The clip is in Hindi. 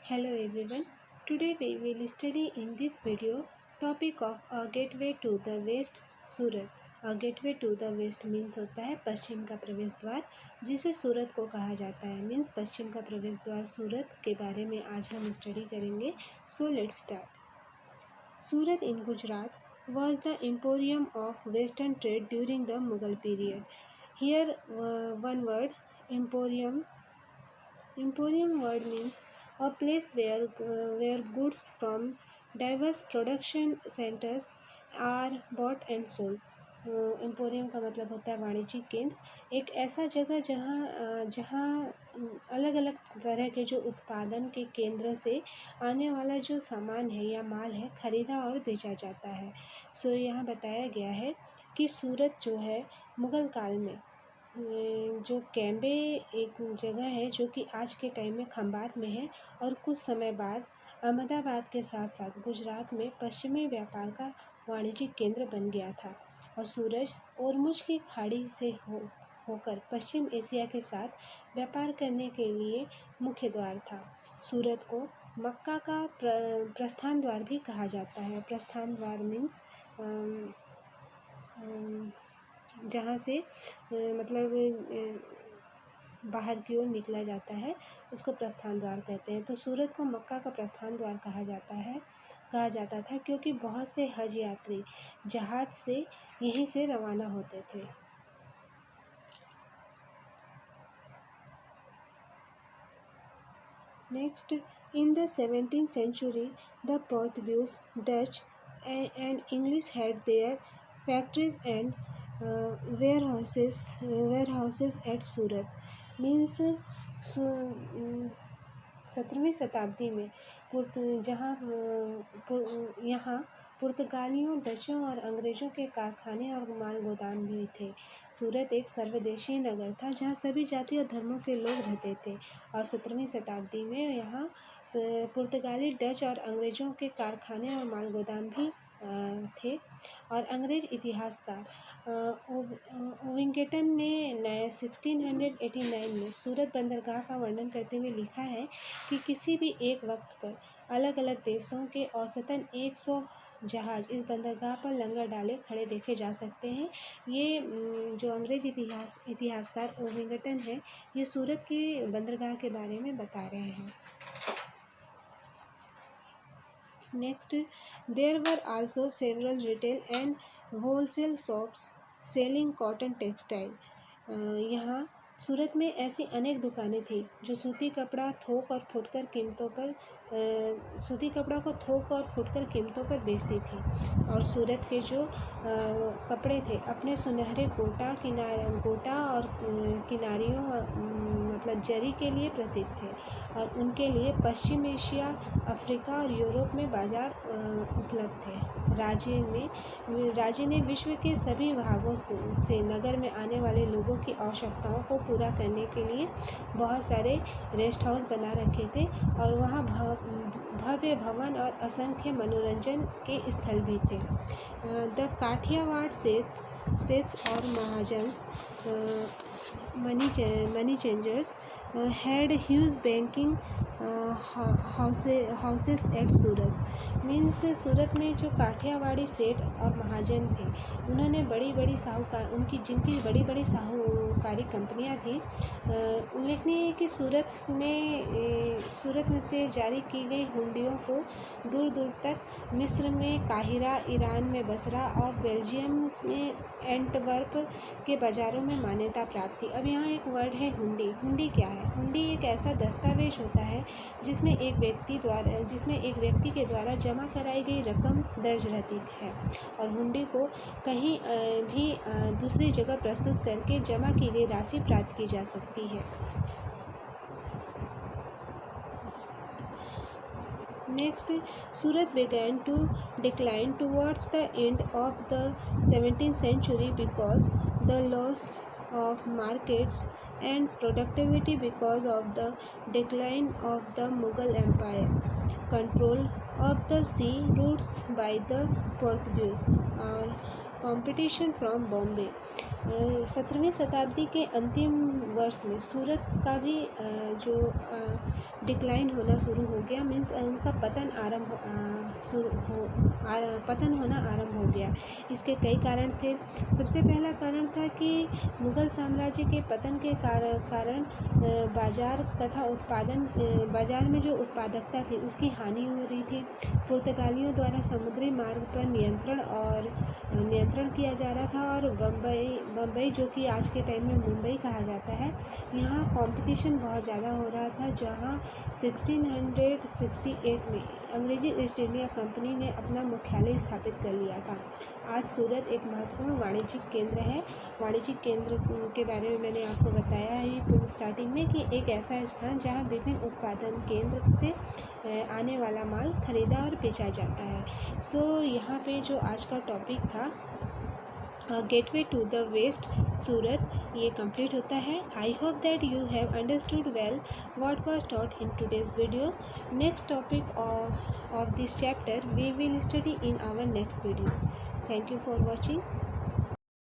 Hello everyone. Today we will study in this video topic of a gateway to the west Surat. A gateway to the west means होता है पश्चिम का प्रवेश द्वार, जिसे सूरत को कहा जाता है. मीन्स पश्चिम का प्रवेश द्वार सूरत के बारे में आज हम स्टडी करेंगे. So let's start. Surat in Gujarat was the emporium of western trade during the Mughal period. Here one word, emporium. Emporium word means a place where goods from diverse production centers are bought and sold. Emporium का मतलब होता है वाणिज्यिक केंद्र. एक ऐसा जगह जहाँ अलग अलग तरह के जो उत्पादन के केंद्र से आने वाला जो सामान है या माल है खरीदा और बेचा जाता है. सो यहाँ बताया गया है कि सूरत जो है मुग़ल काल में जो कैम्बे एक जगह है जो कि आज के टाइम में खंबात में है और कुछ समय बाद अहमदाबाद के साथ साथ गुजरात में पश्चिमी व्यापार का वाणिज्यिक केंद्र बन गया था और सूरज ओरमुझ की खाड़ी से होकर पश्चिम एशिया के साथ व्यापार करने के लिए मुख्य द्वार था. सूरत को मक्का का प्रस्थान द्वार भी कहा जाता है. प्रस्थान द्वार मीन्स जहाँ से मतलब बाहर की ओर निकला जाता है उसको प्रस्थान द्वार कहते हैं. तो सूरत को मक्का का प्रस्थान द्वार कहा जाता था क्योंकि बहुत से हज यात्री जहाज से यहीं से रवाना होते थे. Next, in the 17th century the Portuguese, Dutch and English had their factories and warehouses at Surat. Means 17वीं शताब्दी में यहाँ पुर्तगालियों, डचों और अंग्रेज़ों के कारखाने और माल गोदाम भी थे. सूरत एक सर्वदेशीय नगर था जहाँ सभी जाति और धर्मों के लोग रहते थे और 17वीं शताब्दी में यहाँ पुर्तगाली, डच और अंग्रेज़ों के कारखाने और माल गोदाम भी थे. और अंग्रेज़ इतिहासकार ओविंगटन ने 1689 में सूरत बंदरगाह का वर्णन करते हुए लिखा है कि किसी भी एक वक्त पर अलग अलग देशों के औसतन 100 जहाज़ इस बंदरगाह पर लंगर डाले खड़े देखे जा सकते हैं. ये जो अंग्रेज़ इतिहासकार ओविंगटन है ये सूरत के बंदरगाह के बारे में बता रहे हैं. Next, there were also several retail and wholesale shops selling cotton textile. यहाँ सूरत में ऐसी अनेक दुकानें थी जो सूती कपड़ा को थोक और फुटकर कीमतों पर बेचती थी. और सूरत के जो कपड़े थे अपने सुनहरे गोटा और किनारियों मतलब जरी के लिए प्रसिद्ध थे और उनके लिए पश्चिम एशिया, अफ्रीका और यूरोप में बाज़ार उपलब्ध थे. राज्य ने विश्व के सभी भागों से नगर में आने वाले लोगों की आवश्यकताओं को पूरा करने के लिए बहुत सारे रेस्ट हाउस बना रखे थे और वहाँ भव्य भवन और असंख्य मनोरंजन के स्थल भी थे. द काठियावाड़ सेट्स और mahajans money changers had huge banking houses at Surat. Means Surat में जो काठियावाड़ी सेठ और महाजन थे उन्होंने जिनकी बड़ी बड़ी साहूकारी कंपनियां थी. उल्लेखनीय है कि सूरत में से जारी की गई हुंडियों को दूर दूर तक मिस्र में काहिरा, ईरान में बसरा और बेल्जियम में एंटवर्प के बाज़ारों में मान्यता प्राप्त थी. अब यहाँ एक वर्ड है हुंडी. हुंडी क्या है? हुंडी एक ऐसा दस्तावेज होता है जिसमें एक व्यक्ति के द्वारा जमा कराई गई रकम दर्ज रहती है और हुंडी को कहीं भी दूसरी जगह प्रस्तुत करके जमा की गई राशि प्राप्त की जा सकती है. Next, Surat began to decline towards the end of the 17th century because the loss of markets and productivity because of the decline of the Mughal Empire, control of the sea routes by the Portuguese. और कंपटीशन फ्रॉम बॉम्बे। 17वीं शताब्दी के अंतिम वर्ष में सूरत का भी जो डिक्लाइन होना शुरू हो गया, मीन्स उनका पतन होना आरंभ हो गया। इसके कई कारण थे। सबसे पहला कारण था कि मुग़ल साम्राज्य के पतन के कारण बाज़ार में जो उत्पादकता थी उसकी हानि हो रही थी। पुर्तगालियों द्वारा समुद्री मार्ग पर नियंत्रण किया जा रहा था और बम्बई जो कि आज के टाइम में मुंबई कहा जाता है, यहाँ कंपटीशन बहुत ज़्यादा हो रहा था, जहाँ 1668 में अंग्रेजी ईस्ट इंडिया कंपनी ने अपना मुख्यालय स्थापित कर लिया था। आज सूरत एक महत्वपूर्ण वाणिज्यिक केंद्र है। वाणिज्यिक केंद्र के बारे में मैंने आपको बताया ही स्टार्टिंग में कि एक ऐसा स्थान जहाँ विभिन्न उत्पादन केंद्र से आने वाला माल खरीदा और बेचा जाता है। सो यहाँ पे जो आज का टॉपिक था गेटवे टू द वेस्ट सूरत, ये कंप्लीट होता है। I hope that you have understood well what was taught in today's video. Next topic of this chapter we will study in our next video. Thank you for watching.